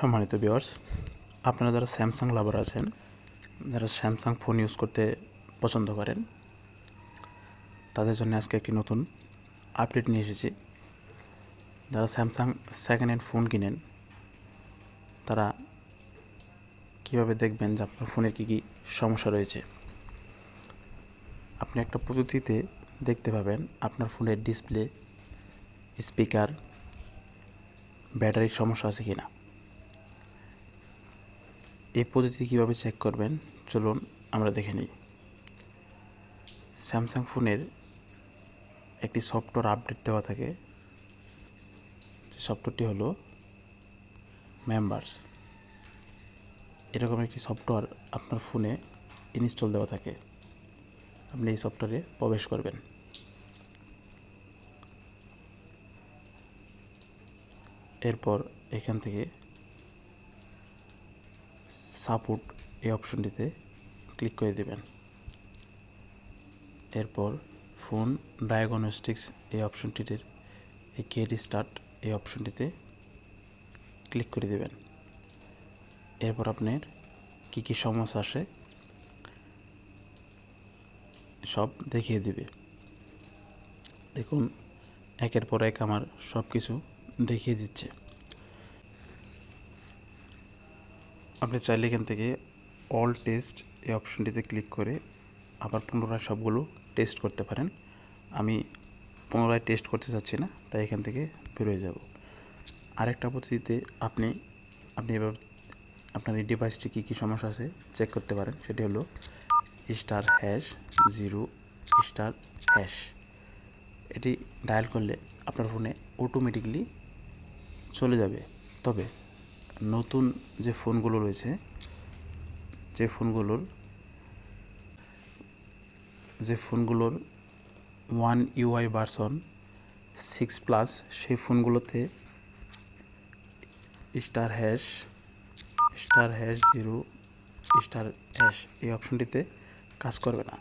সম্মানিত ভিউয়ার্স, আপনারা যারা স্যামসাং লাভার আছেন, যারা স্যামসাং ফোন ইউজ করতে পছন্দ করেন, তাদের জন্য আজকে একটি নতুন আপডেট নিয়ে এসেছি। যারা স্যামসাং সেকেন্ড হ্যান্ড ফোন কিনেন, তারা কীভাবে দেখবেন যে আপনার ফোনের কী কী সমস্যা রয়েছে। আপনি একটা পদ্ধতিতে দেখতে পাবেন আপনার ফোনের ডিসপ্লে, স্পিকার, ব্যাটারির সমস্যা আছে কি না। এই পদ্ধতি কীভাবে চেক করবেন চলুন আমরা দেখে নিই। স্যামসাং ফোনের একটি সফটওয়্যার আপডেট দেওয়া থাকে, সফটওয়্যারটি হলো মেম্বার্স। এরকম একটি সফটওয়্যার আপনার ফোনে ইনস্টল দেওয়া থাকে। আপনি এই সফটওয়্যারে প্রবেশ করবেন। এরপর এখান থেকে সাপোর্ট এই অপশনটিতে ক্লিক করে দেবেন। এরপর ফোন ডায়াগনস্টিক্স এই অপশনটিতে এই গেট স্টার্ট এই অপশনটিতে ক্লিক করে দেবেন। এরপর আপনার কী কী সমস্যা আসে সব দেখিয়ে দিবে। দেখুন, একের পর এক আমার সব কিছু দেখিয়ে দিচ্ছে। আপনি চাইলে এখান থেকে অল টেস্ট এই অপশনটিতে ক্লিক করে আবার পুনরায় সবগুলো টেস্ট করতে পারেন। আমি পুনরায় টেস্ট করতে চাচ্ছি না, তাই এখান থেকে বেরোয় যাব। আরেকটা পদ্ধতিতে আপনি এবার আপনার এই ডিভাইসটি কী কী সমস্যা আছে চেক করতে পারেন। সেটি হলো *0*# এটি ডায়াল করলে আপনার ফোনে অটোমেটিকলি চলে যাবে। তবে নতুন যে ফোনগুলো রয়েছে, যে ফোনগুলোর 1 UI ভার্সন 6+, সেই ফোনগুলোতে *#0*# এই অপশনটিতে কাজ করবে না।